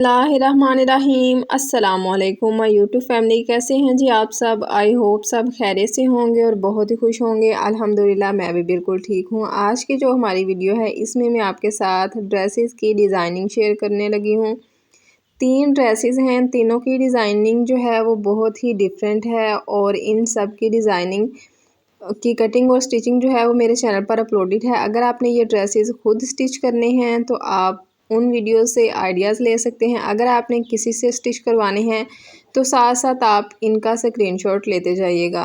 बिस्मिल्लाहिर्रहमानिर्रहीम अस्सलामुअलैकुम my YouTube family. कैसे हैं जी आप सब? आई होप सब खैरियत से होंगे और बहुत ही खुश होंगे। अल्हम्दुलिल्लाह मैं भी बिल्कुल ठीक हूँ। आज की जो हमारी वीडियो है इसमें मैं आपके साथ ड्रेसेस की डिज़ाइनिंग शेयर करने लगी हूँ। 3 ड्रेसेस हैं, तीनों की डिज़ाइनिंग जो है वो बहुत ही डिफरेंट है और इन सब की डिज़ाइनिंग की कटिंग और स्टिचिंग जो है वो मेरे चैनल पर अपलोडेड है। अगर आपने ये ड्रेसेस खुद स्टिच करने हैं तो आप उन वीडियो से आइडियाज़ ले सकते हैं। अगर आपने किसी से स्टिच करवाने हैं तो साथ साथ आप इनका स्क्रीनशॉट लेते जाइएगा।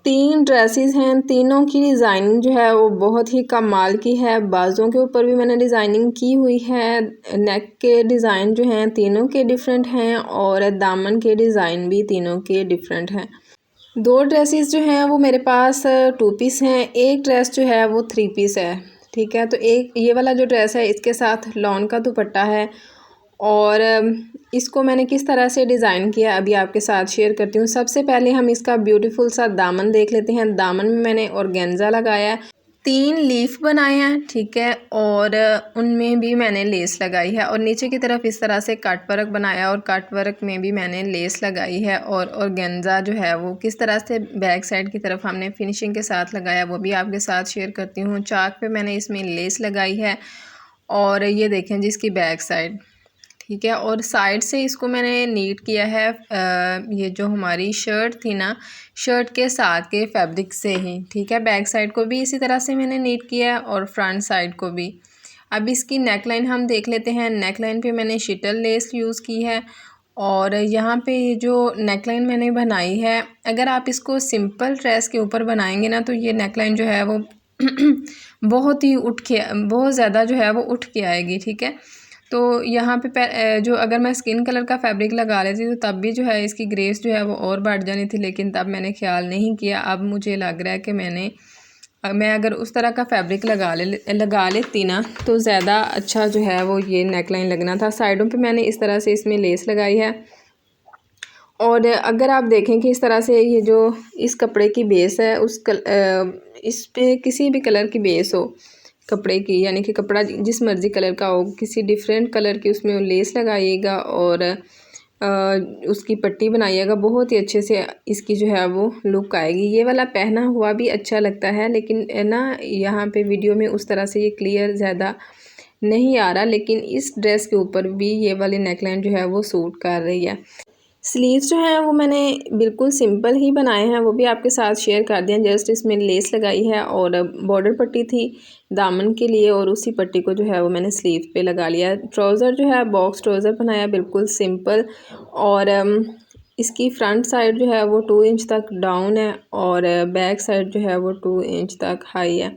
3 ड्रेसेस हैं, तीनों की डिज़ाइनिंग जो है वो बहुत ही कमाल की है। बाजुओं के ऊपर भी मैंने डिज़ाइनिंग की हुई है। नेक के डिज़ाइन जो हैं तीनों के डिफरेंट हैं और दामन के डिज़ाइन भी तीनों के डिफरेंट हैं। 2 ड्रेसेस जो हैं वो मेरे पास 2 पीस हैं, एक ड्रेस जो है वो 3 पीस है। ठीक है, तो एक ये वाला जो ड्रेस है इसके साथ लॉन का दुपट्टा है और इसको मैंने किस तरह से डिज़ाइन किया अभी आपके साथ शेयर करती हूँ। सबसे पहले हम इसका ब्यूटीफुल सा दामन देख लेते हैं। दामन में मैंने ऑर्गेन्जा लगाया है, 3 लीफ बनाए हैं, ठीक है, और उनमें भी मैंने लेस लगाई है और नीचे की तरफ इस तरह से कट वर्क बनाया और कट वर्क में भी मैंने लेस लगाई है। और ऑर्गेन्जा जो है वो किस तरह से बैक साइड की तरफ हमने फिनिशिंग के साथ लगाया वो भी आपके साथ शेयर करती हूँ। चाक पे मैंने इसमें लेस लगाई है और ये देखें जिसकी बैक साइड, ठीक है, और साइड से इसको मैंने नीट किया है। ये जो हमारी शर्ट थी ना, शर्ट के साथ के फैब्रिक से ही, ठीक है। बैक साइड को भी इसी तरह से मैंने नीट किया है और फ्रंट साइड को भी। अब इसकी नेक लाइन हम देख लेते हैं। नेक लाइन पे मैंने शिटल लेस यूज़ की है और यहाँ पे ये जो नेक लाइन मैंने बनाई है, अगर आप इसको सिंपल ड्रेस के ऊपर बनाएंगे ना तो ये नेक लाइन जो है वो बहुत ज़्यादा जो है वो उठ के आएगी, ठीक है। तो यहाँ पे जो अगर मैं स्किन कलर का फैब्रिक लगा लेती तो तब भी जो है इसकी ग्रेस जो है वो और बढ़ जानी थी, लेकिन तब मैंने ख्याल नहीं किया। अब मुझे लग रहा है कि मैं अगर उस तरह का फैब्रिक लगा लेती ना तो ज़्यादा अच्छा जो है वो ये नेक लाइन लगना था। साइडों पे मैंने इस तरह से इसमें लेस लगाई है और अगर आप देखें कि इस तरह से ये जो इस कपड़े की बेस है इस पे किसी भी कलर की बेस हो कपड़े की, यानी कि कपड़ा जिस मर्ज़ी कलर का हो, किसी डिफरेंट कलर की उसमें लेस लगाइएगा और उसकी पट्टी बनाइएगा, बहुत ही अच्छे से इसकी जो है वो लुक आएगी। ये वाला पहना हुआ भी अच्छा लगता है, लेकिन ना यहाँ पे वीडियो में उस तरह से ये क्लियर ज़्यादा नहीं आ रहा, लेकिन इस ड्रेस के ऊपर भी ये वाली नेकलाइन जो है वो सूट कर रही है। स्लीव्स जो हैं वो मैंने बिल्कुल सिंपल ही बनाए हैं, वो भी आपके साथ शेयर कर दिया। जस्ट इसमें लेस लगाई है और बॉर्डर पट्टी थी दामन के लिए और उसी पट्टी को जो है वो मैंने स्लीव पे लगा लिया। ट्राउज़र जो है बॉक्स ट्राउज़र बनाया बिल्कुल सिंपल और इसकी फ्रंट साइड जो है वो 2 इंच तक डाउन है और बैक साइड जो है वो 2 इंच तक हाई है।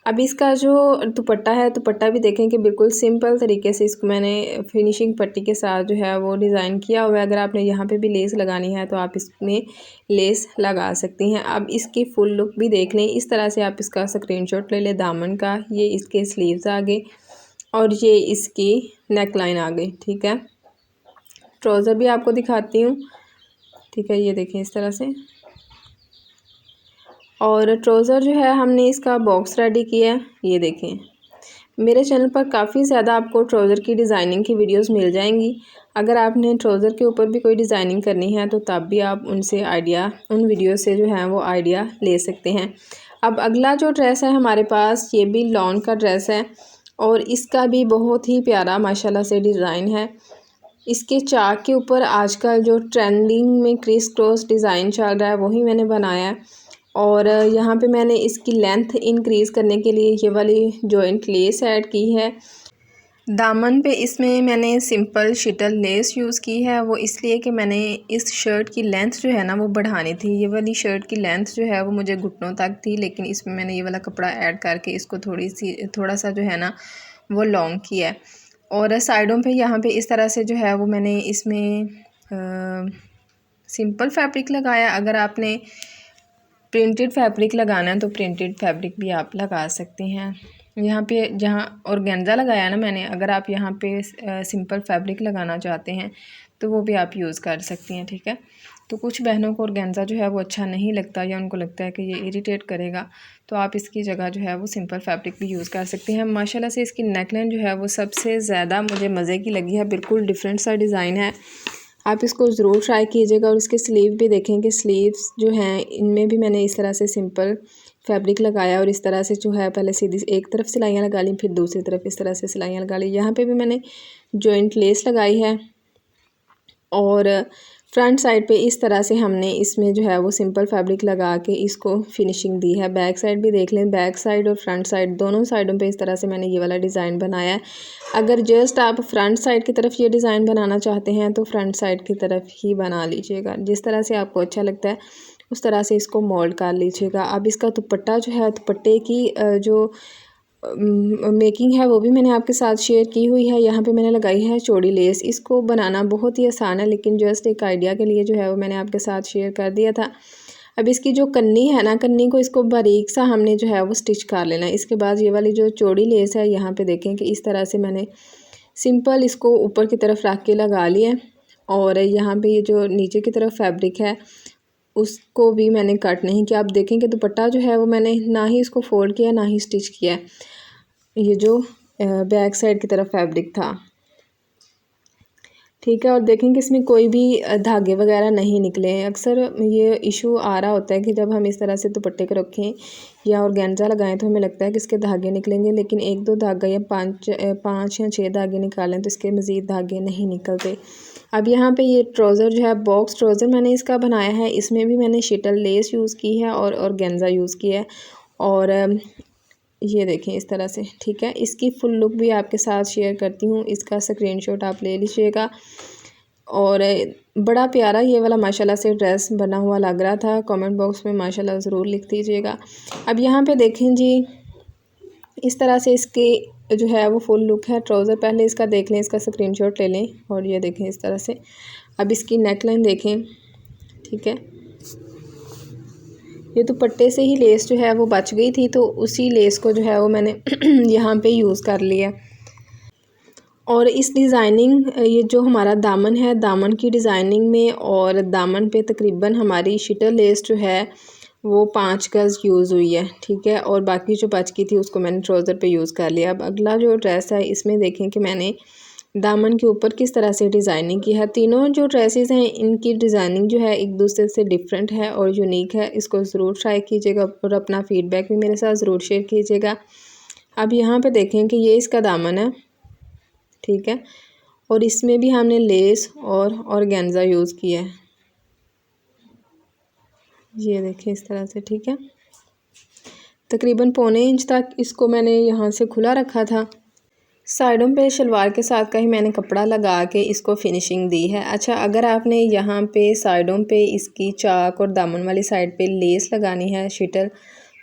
अब इसका जो दुपट्टा है, दुपट्टा भी देखें कि बिल्कुल सिंपल तरीके से इसको मैंने फिनिशिंग पट्टी के साथ जो है वो डिज़ाइन किया हुआ है। अगर आपने यहाँ पे भी लेस लगानी है तो आप इसमें लेस लगा सकती हैं। अब इसकी फुल लुक भी देख लें, इस तरह से आप इसका स्क्रीनशॉट ले लें दामन का। ये इसके स्लीव्स आ गए और ये इसकी नेक लाइन आ गई, ठीक है। ट्राउज़र भी आपको दिखाती हूँ, ठीक है, ये देखें इस तरह से। और ट्राउज़र जो है हमने इसका बॉक्स रेडी किया है, ये देखें। मेरे चैनल पर काफ़ी ज़्यादा आपको ट्राउज़र की डिज़ाइनिंग की वीडियोस मिल जाएंगी। अगर आपने ट्राउज़र के ऊपर भी कोई डिज़ाइनिंग करनी है तो तब भी आप उन वीडियो से जो है वो आइडिया ले सकते हैं। अब अगला जो ड्रेस है हमारे पास, ये भी लॉन का ड्रेस है और इसका भी बहुत ही प्यारा माशाल्लाह से डिज़ाइन है। इसके चाक के ऊपर आजकल जो ट्रेंडिंग में क्रिस क्रॉस डिज़ाइन चल रहा है वही मैंने बनाया है और यहाँ पे मैंने इसकी लेंथ इंक्रीज़ करने के लिए ये वाली जॉइंट लेस ऐड की है। दामन पे इसमें मैंने सिंपल शिटल लेस यूज़ की है, वो इसलिए कि मैंने इस शर्ट की लेंथ जो है ना वो बढ़ानी थी। ये वाली शर्ट की लेंथ जो है वो मुझे घुटनों तक थी, लेकिन इसमें मैंने ये वाला कपड़ा ऐड करके इसको थोड़ा सा जो है ना वो लॉन्ग किया है। और साइडों पे यहाँ पे इस तरह से जो है वो मैंने इसमें सिंपल फैब्रिक लगाया। अगर आपने प्रिंटेड फैब्रिक लगाना है तो प्रिंटेड फैब्रिक भी आप लगा सकते हैं। यहाँ पे जहाँ ऑर्गेन्जा लगाया ना मैंने, अगर आप यहाँ पे सिंपल फैब्रिक लगाना चाहते हैं तो वो भी आप यूज़ कर सकती हैं, ठीक है। तो कुछ बहनों को ऑर्गेन्जा जो है वो अच्छा नहीं लगता या उनको लगता है कि ये इरिटेट करेगा, तो आप इसकी जगह जो है वो सिंपल फैब्रिक भी यूज़ कर सकते हैं। माशाल्लाह से इसकी नेकलाइन जो है वो सबसे ज़्यादा मुझे मज़े की लगी है, बिल्कुल डिफरेंट सा डिज़ाइन है। आप इसको ज़रूर ट्राई कीजिएगा। और इसके स्लीव भी देखें कि स्लीव्स जो हैं इनमें भी मैंने इस तरह से सिंपल फैब्रिक लगाया और इस तरह से जो है पहले सीधी एक तरफ सिलाइयाँ लगा ली, फिर दूसरी तरफ इस तरह से सिलाइयाँ लगा ली। यहाँ पे भी मैंने जॉइंट लेस लगाई है और फ्रंट साइड पे इस तरह से हमने इसमें जो है वो सिंपल फैब्रिक लगा के इसको फिनिशिंग दी है। बैक साइड भी देख लें, बैक साइड और फ्रंट साइड दोनों साइडों पे इस तरह से मैंने ये वाला डिज़ाइन बनाया है। अगर जस्ट आप फ्रंट साइड की तरफ ये डिज़ाइन बनाना चाहते हैं तो फ्रंट साइड की तरफ ही बना लीजिएगा, जिस तरह से आपको अच्छा लगता है उस तरह से इसको मोल्ड कर लीजिएगा। अब इसका दुपट्टा जो है, दुपट्टे की जो मेकिंग है वो भी मैंने आपके साथ शेयर की हुई है। यहाँ पे मैंने लगाई है चौड़ी लेस। इसको बनाना बहुत ही आसान है, लेकिन जस्ट एक आइडिया के लिए जो है वो मैंने आपके साथ शेयर कर दिया था। अब इसकी जो कन्नी है ना, कन्नी को इसको बारीक सा हमने जो है वो स्टिच कर लेना है। इसके बाद ये वाली जो चौड़ी लेस है, यहाँ पे देखें कि इस तरह से मैंने सिंपल इसको ऊपर की तरफ रख के लगा लिया। और यहाँ पे ये जो नीचे की तरफ फैब्रिक है उसको भी मैंने कट नहीं किया। आप देखें कि दुपट्टा जो है वो मैंने ना ही इसको फोल्ड किया ना ही स्टिच किया है। ये जो बैक साइड की तरफ फैब्रिक था, ठीक है। और देखें कि इसमें कोई भी धागे वगैरह नहीं निकले हैं। अक्सर ये इशू आ रहा होता है कि जब हम इस तरह से दुपट्टे को रखें या ऑर्गेन्जा लगाएं तो हमें लगता है कि इसके धागे निकलेंगे, लेकिन एक दो धागा या पाँच या 6 धागे निकालें तो इसके मज़ीद धागे नहीं निकलते। अब यहाँ पे ये ट्राउज़र जो है, बॉक्स ट्राउज़र मैंने इसका बनाया है। इसमें भी मैंने शिटल लेस यूज़ की है और ऑर्गेन्जा यूज़ किया है। और ये देखें इस तरह से, ठीक है। इसकी फुल लुक भी आपके साथ शेयर करती हूँ, इसका स्क्रीनशॉट आप ले लीजिएगा। और बड़ा प्यारा ये वाला माशाल्लाह से ड्रेस बना हुआ लग रहा था। कमेंट बॉक्स में माशाल्लाह ज़रूर लिख दीजिएगा। अब यहाँ पे देखें जी, इस तरह से इसके जो है वो फुल लुक है। ट्राउज़र पहले इसका देख लें, इसका स्क्रीनशॉट ले लें। और ये देखें इस तरह से। अब इसकी नेकलाइन देखें, ठीक है। ये दुपट्टे से ही लेस जो है वो बच गई थी, तो उसी लेस को जो है वो मैंने यहाँ पे यूज़ कर लिया। और इस डिज़ाइनिंग, ये जो हमारा दामन है, दामन की डिज़ाइनिंग में और दामन पे तकरीबन हमारी शिटल लेस जो है वो 5 गज़ यूज़ हुई है, ठीक है। और बाकी जो बच गई थी उसको मैंने ट्राउज़र पे यूज़ कर लिया। अब अगला जो ड्रेस है, इसमें देखें कि मैंने दामन के ऊपर किस तरह से डिज़ाइनिंग की है। तीनों जो ड्रेसेस हैं इनकी डिज़ाइनिंग जो है एक दूसरे से डिफरेंट है और यूनिक है। इसको ज़रूर ट्राई कीजिएगा और अपना फ़ीडबैक भी मेरे साथ ज़रूर शेयर कीजिएगा। अब यहाँ पे देखें कि ये इसका दामन है, ठीक है। और इसमें भी हमने लेस और ऑर्गेन्जा यूज़ किया है। ये देखें इस तरह से, ठीक है। तकरीबन 1.25 इंच तक इसको मैंने यहाँ से खुला रखा था। साइडों पे शलवार के साथ का ही मैंने कपड़ा लगा के इसको फिनिशिंग दी है। अच्छा, अगर आपने यहाँ पे साइडों पे इसकी चाक और दामन वाली साइड पे लेस लगानी है शिटल,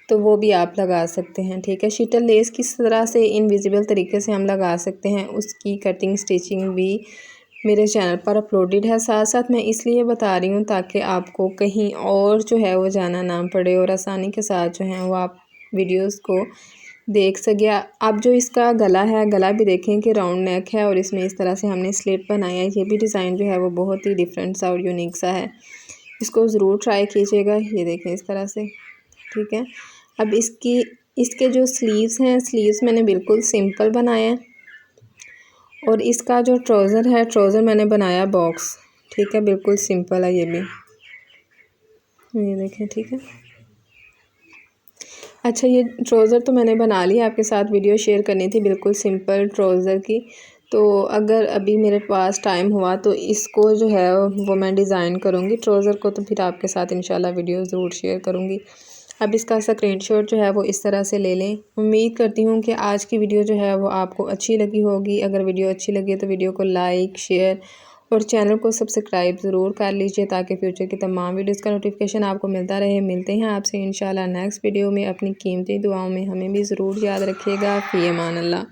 तो वो भी आप लगा सकते हैं, ठीक है। शिटल लेस किस तरह से इनविजिबल तरीके से हम लगा सकते हैं, उसकी कटिंग स्टिचिंग भी मेरे चैनल पर अपलोडेड है। साथ साथ मैं इसलिए बता रही हूँ ताकि आपको कहीं और जो है वो जाना ना पड़े और आसानी के साथ जो है वो आप वीडियोस को देख सके। अब जो इसका गला है, गला भी देखें कि राउंड नेक है और इसमें इस तरह से हमने स्लिट बनाया है। ये भी डिज़ाइन जो है वो बहुत ही डिफरेंट सा और यूनिक सा है, इसको ज़रूर ट्राई कीजिएगा। ये देखें इस तरह से, ठीक है। अब इसके जो स्लीव्स हैं, स्लीव्स मैंने बिल्कुल सिंपल बनाए हैं। और इसका जो ट्राउज़र है, ट्राउज़र मैंने बनाया बॉक्स, ठीक है, बिल्कुल सिंपल है ये भी। ये देखें, ठीक है। अच्छा, ये ट्राउज़र तो मैंने बना लिया, आपके साथ वीडियो शेयर करनी थी बिल्कुल सिंपल ट्राउज़र की। तो अगर अभी मेरे पास टाइम हुआ तो इसको जो है वो मैं डिज़ाइन करूँगी ट्राउज़र को, तो फिर आपके साथ इंशाल्लाह वीडियो ज़रूर शेयर करूँगी। अब इसका स्क्रीनशॉट जो है वो इस तरह से ले लें। उम्मीद करती हूँ कि आज की वीडियो जो है वो आपको अच्छी लगी होगी। अगर वीडियो अच्छी लगी तो वीडियो को लाइक, शेयर और चैनल को सब्सक्राइब ज़रूर कर लीजिए ताकि फ्यूचर की तमाम वीडियोज़ का नोटिफिकेशन आपको मिलता रहे। मिलते हैं आपसे इंशाल्लाह नेक्स्ट वीडियो में। अपनी कीमती दुआओं में हमें भी ज़रूर याद रखिएगा। फ़ी अमान अल्लाह।